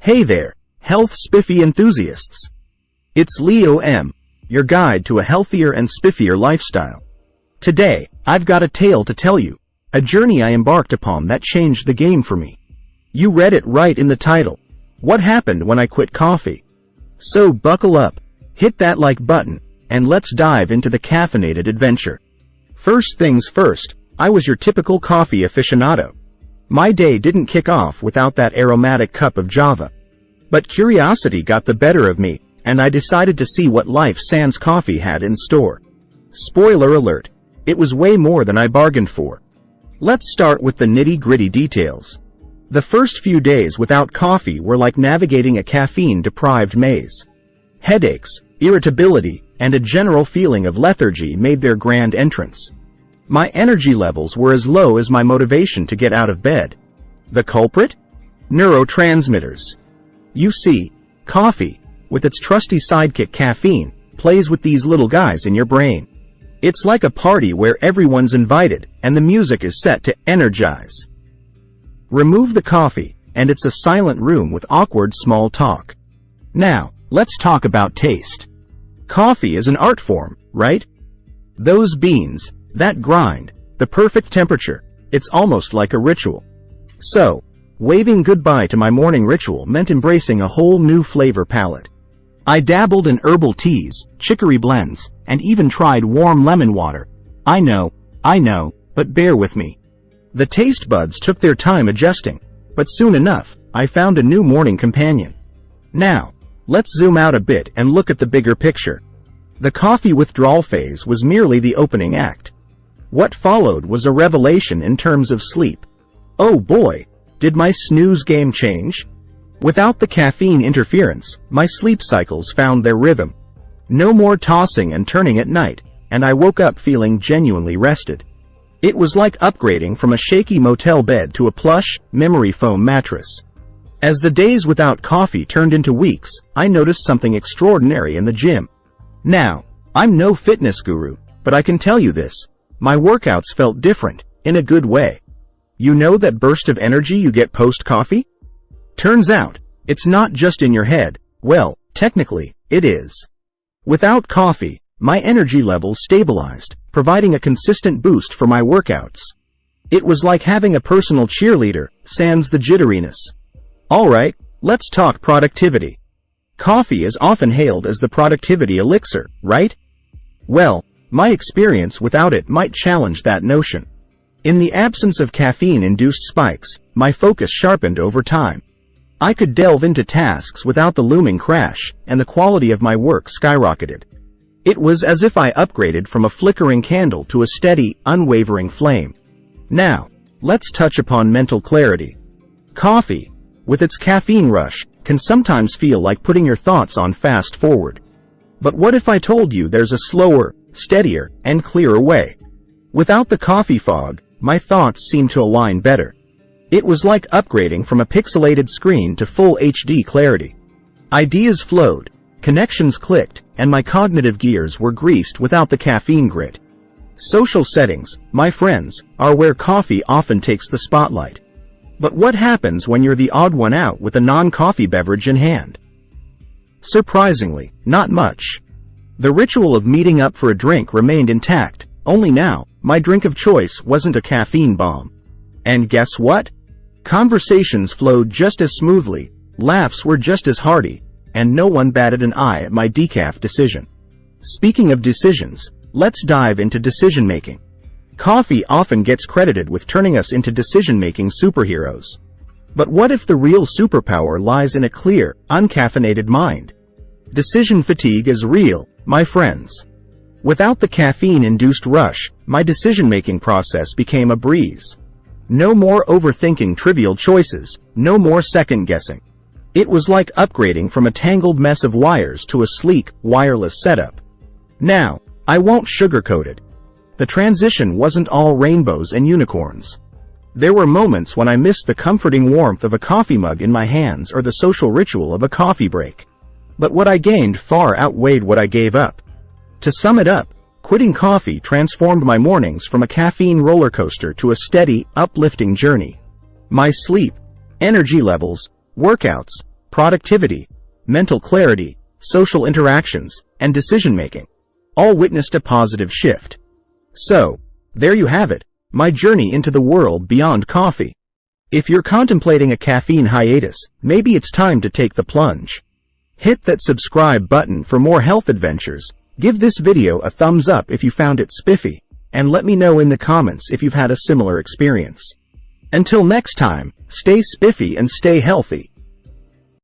Hey there, Health Spiffy enthusiasts. It's Leo M., your guide to a healthier and spiffier lifestyle. Today, I've got a tale to tell you, a journey I embarked upon that changed the game for me. You read it right in the title. What happened when I quit coffee? So buckle up, hit that like button, and let's dive into the caffeinated adventure. First things first, I was your typical coffee aficionado. My day didn't kick off without that aromatic cup of Java. But curiosity got the better of me, and I decided to see what life sans coffee had in store. Spoiler alert, it was way more than I bargained for. Let's start with the nitty-gritty details. The first few days without coffee were like navigating a caffeine-deprived maze. Headaches, irritability, and a general feeling of lethargy made their grand entrance. My energy levels were as low as my motivation to get out of bed. The culprit? Neurotransmitters. You see, coffee, with its trusty sidekick caffeine, plays with these little guys in your brain. It's like a party where everyone's invited, and the music is set to energize. Remove the coffee, and it's a silent room with awkward small talk. Now, let's talk about taste. Coffee is an art form, right? Those beans, that grind, the perfect temperature, it's almost like a ritual. So, waving goodbye to my morning ritual meant embracing a whole new flavor palette. I dabbled in herbal teas, chicory blends, and even tried warm lemon water. I know, but bear with me. The taste buds took their time adjusting, but soon enough, I found a new morning companion. Now, let's zoom out a bit and look at the bigger picture. The coffee withdrawal phase was merely the opening act. What followed was a revelation in terms of sleep. Oh boy, did my snooze game change? Without the caffeine interference, my sleep cycles found their rhythm. No more tossing and turning at night, and I woke up feeling genuinely rested. It was like upgrading from a shaky motel bed to a plush, memory foam mattress. As the days without coffee turned into weeks, I noticed something extraordinary in the gym. Now, I'm no fitness guru, but I can tell you this. My workouts felt different, in a good way. You know that burst of energy you get post-coffee? Turns out, it's not just in your head. Well, technically, it is. Without coffee, my energy levels stabilized, providing a consistent boost for my workouts. It was like having a personal cheerleader, sans the jitteriness. Alright, let's talk productivity. Coffee is often hailed as the productivity elixir, right? Well, my experience without it might challenge that notion. In the absence of caffeine-induced spikes, my focus sharpened over time. I could delve into tasks without the looming crash, and the quality of my work skyrocketed. It was as if I upgraded from a flickering candle to a steady, unwavering flame. Now, let's touch upon mental clarity. Coffee, with its caffeine rush, can sometimes feel like putting your thoughts on fast forward. But what if I told you there's a slower, steadier, and clearer way? Without the coffee fog, my thoughts seemed to align better. It was like upgrading from a pixelated screen to full HD clarity. Ideas flowed, connections clicked, and my cognitive gears were greased without the caffeine grit. Social settings, my friends, are where coffee often takes the spotlight. But what happens when you're the odd one out with a non-coffee beverage in hand? Surprisingly, not much. The ritual of meeting up for a drink remained intact, only now, my drink of choice wasn't a caffeine bomb. And guess what? Conversations flowed just as smoothly, laughs were just as hearty, and no one batted an eye at my decaf decision. Speaking of decisions, let's dive into decision-making. Coffee often gets credited with turning us into decision-making superheroes. But what if the real superpower lies in a clear, uncaffeinated mind? Decision fatigue is real, my friends. Without the caffeine-induced rush, my decision-making process became a breeze. No more overthinking trivial choices, no more second-guessing. It was like upgrading from a tangled mess of wires to a sleek, wireless setup. Now, I won't sugarcoat it. The transition wasn't all rainbows and unicorns. There were moments when I missed the comforting warmth of a coffee mug in my hands or the social ritual of a coffee break. But what I gained far outweighed what I gave up. To sum it up, quitting coffee transformed my mornings from a caffeine roller coaster to a steady, uplifting journey. My sleep, energy levels, workouts, productivity, mental clarity, social interactions, and decision-making, all witnessed a positive shift. So, there you have it, my journey into the world beyond coffee. If you're contemplating a caffeine hiatus, maybe it's time to take the plunge. Hit that subscribe button for more health adventures, give this video a thumbs up if you found it spiffy, and let me know in the comments if you've had a similar experience. Until next time, stay spiffy and stay healthy.